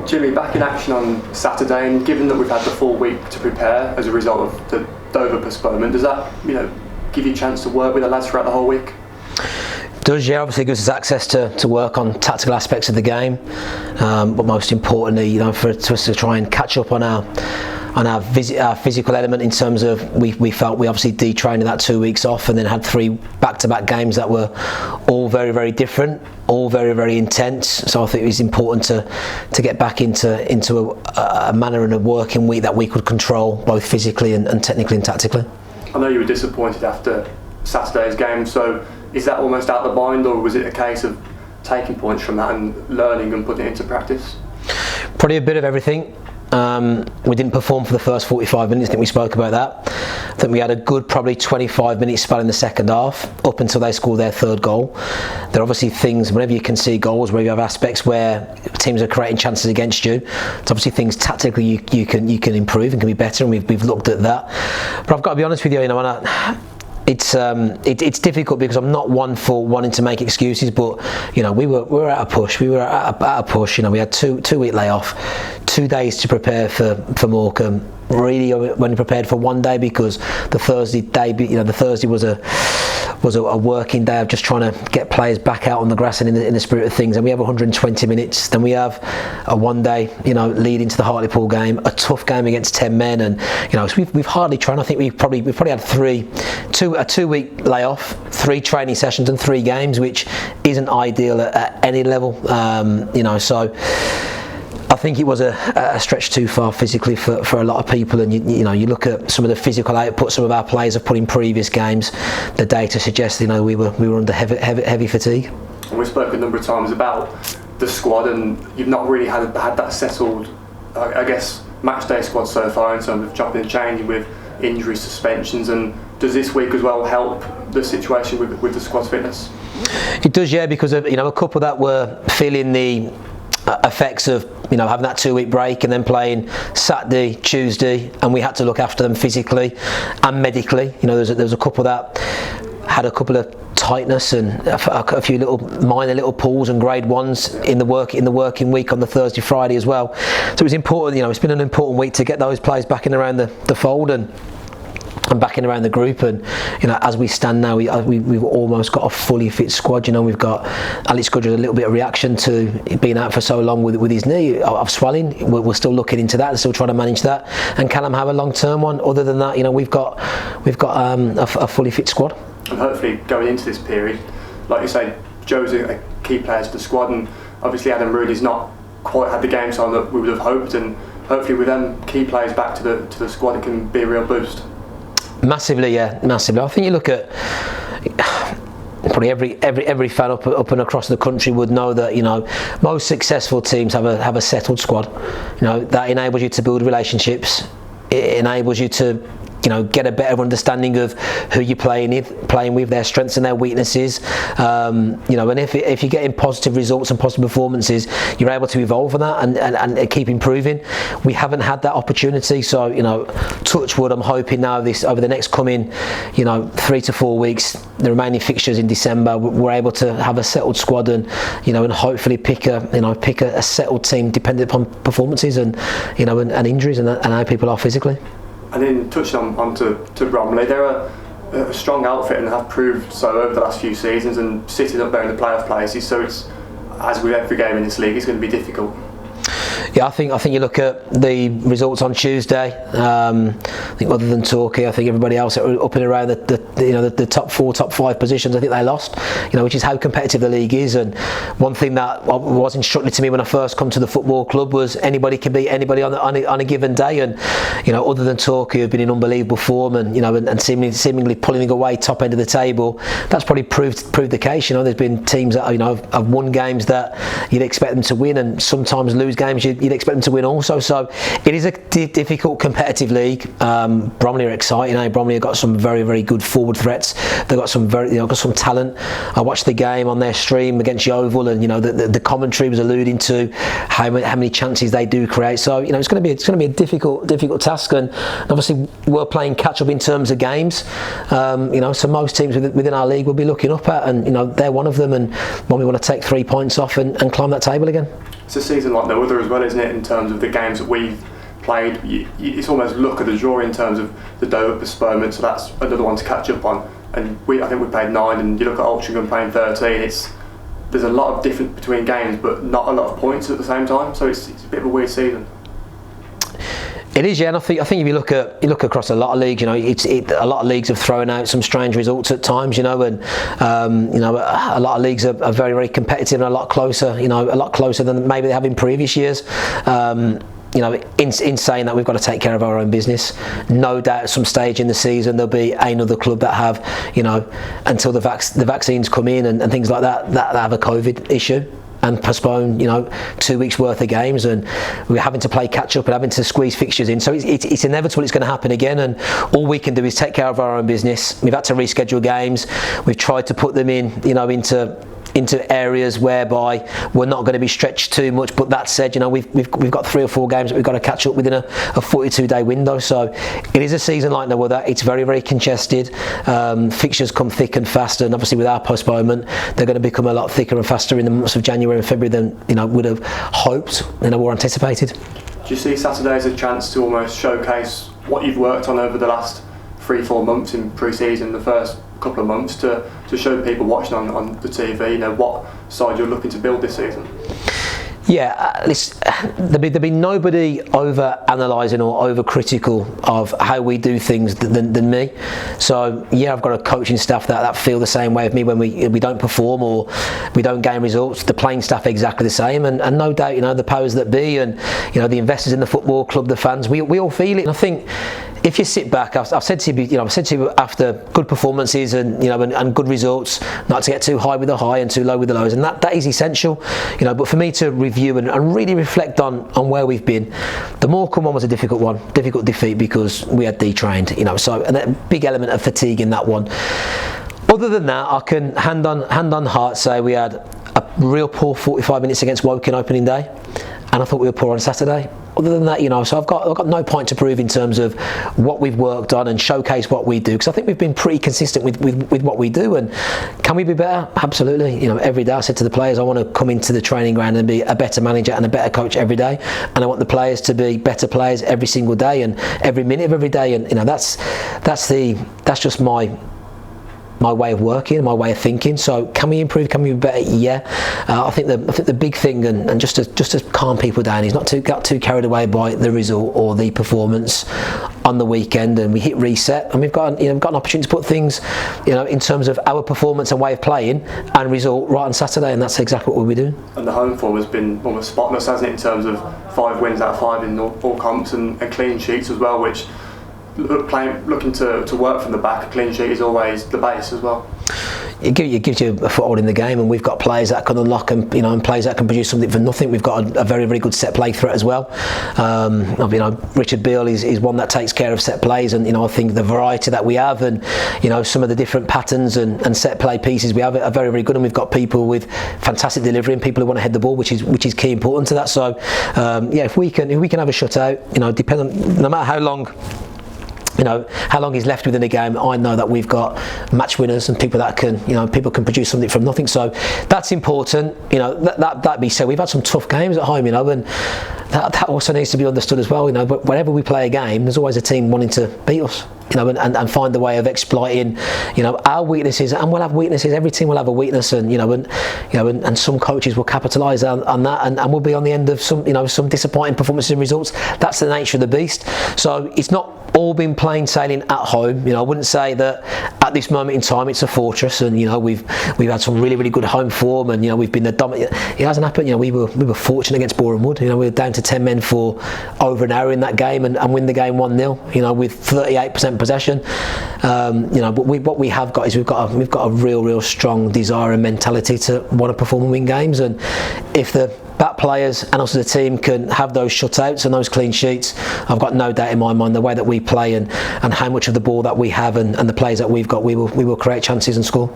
Jimmy, back in action on Saturday, and given that we've had the full week to prepare as a result of the Dover postponement, does that, give you a chance to work with the lads throughout the whole week? It does, yeah. Obviously, it gives us access to work on tactical aspects of the game, but most importantly, for us to try and catch up on our physical element, in terms of we felt we obviously detrained that 2 weeks off, and then had 3 back-to-back games that were all very, very different, all very, very intense. So I think it was important to get back into a manner and a working week that we could control, both physically and technically and tactically. I know you were disappointed after Saturday's game, so is that almost out of the mind, or was it a case of taking points from that and learning and putting it into practice? Probably a bit of everything. We didn't perform for the first 45 minutes. I think we spoke about that. I think we had a good probably 25-minute spell in the second half, up until they scored their 3rd goal. There are obviously things, whenever you can see goals, where you have aspects where teams are creating chances against you, it's obviously things tactically you can improve and can be better, and we've looked at that. But I've got to be honest with you, it's difficult, because I'm not one for wanting to make excuses, but we were at a push. We had 2 week layoff, 2 days to prepare for Morecambe. Really only prepared for 1 day, because the Thursday day, the Thursday was a working day of just trying to get players back out on the grass and in the spirit of things. And we have 120 minutes. Then we have a 1 day, lead into the Hartlepool game, a tough game against 10 men, and so we've hardly trained. I think we've probably had a 2 week layoff, 3 training sessions and 3 games, which isn't ideal at any level. So I think it was a stretch too far physically for a lot of people, and you look at some of the physical output some of our players have put in previous games. The data suggests we were under heavy fatigue. And we've spoken a number of times about the squad, and you've not really had that settled, I guess, match day squad so far, in terms of chopping and changing with injuries, suspensions. And does this week as well help the situation with the squad's fitness? It does, yeah, because of a couple that were feeling the effects of having that 2 week break and then playing Saturday, Tuesday, and we had to look after them physically and medically. There was a couple that had a couple of tightness and a few minor pulls and grade 1s in the working week on the Thursday, Friday as well. So it was important. It's been an important week to get those players back in around the fold and back in around the group, and as we stand now, we've almost got a fully fit squad. We've got Alex Goodrich, a little bit of reaction to being out for so long with his knee of swelling. We're still looking into that and still trying to manage that, and Callum have a long-term one. Other than that, we've got a fully fit squad. And hopefully going into this period, like you say, Joe's a key player to the squad, and obviously Adam Rudy's not quite had the game time that we would have hoped, and hopefully with them key players back to the squad, it can be a real boost. Massively, yeah, massively. I think you look at probably every fan up and across the country would know that most successful teams have a settled squad. That enables you to build relationships. It enables you to get a better understanding of who you're playing with, their strengths and their weaknesses. And if you're getting positive results and positive performances, you're able to evolve on that and keep improving. We haven't had that opportunity, so touch wood, I'm hoping now over the next coming 3 to 4 weeks, the remaining fixtures in December, we're able to have a settled squad and hopefully pick a settled team dependent upon performances and injuries and how people are physically. And then touching on to Bromley, they're a strong outfit and have proved so over the last few seasons, and sitting up there in the playoff places. So it's, as with every game in this league, it's going to be difficult. Yeah, I think you look at the results on Tuesday. I think other than Torquay, I think everybody else up and around the top 4, top 5 positions, I think they lost. Which is how competitive the league is. And one thing that was instructed to me when I first come to the football club was anybody can beat anybody on a given day. And other than Torquay, who've been in unbelievable form and seemingly pulling away top end of the table, that's probably proved the case. There's been teams that have won games that you'd expect them to win, and sometimes lose games you'd expect them to win also. So it is a difficult competitive league. Bromley are exciting. Bromley have got some very, very good forward threats. They've got some got some talent. I watched the game on their stream against Yeovil, and the commentary was alluding to how many chances they do create. So it's going to be a difficult task, and obviously we're playing catch up in terms of games. So most teams within our league will be looking up at, and they're one of them, and when we want to take 3 points off and climb that table again. it's a season like no other as well, isn't it? In terms of the games that we've played, it's almost luck of the draw in terms of the Dover postponement. So that's another one to catch up on. And I think we played 9, and you look at Altrincham playing 13. There's a lot of difference between games, but not a lot of points at the same time. So it's a bit of a weird season. It is, yeah. And I think if you look across a lot of leagues, a lot of leagues have thrown out some strange results at times, and a lot of leagues are very, very competitive and a lot closer than maybe they have in previous years. In saying that, we've got to take care of our own business. No doubt at some stage in the season there'll be another club that have, until the vaccines come in and things like that have a COVID issue and postpone 2 weeks worth of games, and we're having to play catch up and having to squeeze fixtures in. So it's inevitable it's going to happen again, and all we can do is take care of our own business. We've had to reschedule games. We've tried to put them in into areas whereby we're not going to be stretched too much, but that said, we've got 3 or 4 games that we've got to catch up within a 42-day window. So it is a season like no other. It's very, very congested. Fixtures come thick and fast, and obviously with our postponement, they're going to become a lot thicker and faster in the months of January and February than would have hoped or anticipated. Do you see Saturday as a chance to almost showcase what you've worked on over the last 3-4 months in pre-season, the first couple of months, to show people watching on the TV, what side you're looking to build this season? Yeah, there'll be nobody over analysing or over critical of how we do things than me. So yeah, I've got a coaching staff that feel the same way of me when we don't perform or we don't gain results. The playing staff exactly the same, and no doubt the powers that be and the investors in the football club, the fans, we all feel it. And I think if you sit back, I've said to you, after good performances and and good results, not to get too high with the high and too low with the lows, and that is essential. But for me to review and really reflect on where we've been, the Morecambe one was a difficult defeat because we had detrained, so, and a big element of fatigue in that one. Other than that, I can hand on heart say we had a real poor 45 minutes against Woking opening day, and I thought we were poor on Saturday. Other than that, so I've got no point to prove in terms of what we've worked on and showcase what we do, because I think we've been pretty consistent with what we do. And can we be better? Absolutely. Every day I said to the players, I want to come into the training ground and be a better manager and a better coach every day, and I want the players to be better players every single day and every minute of every day. And that's just my way of working, my way of thinking. So can we improve? Can we be better? Yeah. I think the big thing, and just to calm people down, is not to get too carried away by the result or the performance on the weekend. And we hit reset, and we've got an opportunity to put things, in terms of our performance and way of playing and result right on Saturday, and that's exactly what we'll be doing. And the home form has been almost spotless, hasn't it, in terms of 5 wins out of 5 in all comps and clean sheets as well, which looking to work from the back. A clean sheet is always the base as well. It gives you a foothold in the game, and we've got players that can unlock and players that can produce something from nothing. We've got a very, very good set play threat as well. Richard Beale is one that takes care of set plays, and I think the variety that we have, and some of the different patterns and set play pieces we have are very, very good. And we've got people with fantastic delivery and people who want to head the ball, which is key important to that. So if we can have a shutout, depending on no matter how long he's left within the game, I know that we've got match winners and people that can, people can produce something from nothing. So that's important. That be said, we've had some tough games at home, and that also needs to be understood as well. But whenever we play a game, there's always a team wanting to beat us, and find the way of exploiting, our weaknesses. And we'll have weaknesses. Every team will have a weakness, and some coaches will capitalise on that, and we'll be on the end of some disappointing performances and results. That's the nature of the beast. So it's not all been plain sailing at home. I wouldn't say that at this moment in time it's a fortress, and we've had some really, really good home form, and we've been the dominant. It hasn't happened. We were fortunate against Boreham Wood. We were down to 10 men for over an hour in that game and win the game 1-0. With 38% possession. But what we have got is we've got a real strong desire and mentality to want to perform and win games, and if the back players and also the team can have those shutouts and those clean sheets, I've got no doubt in my mind the way that we play and how much of the ball that we have and the players that we've got, we will create chances and score.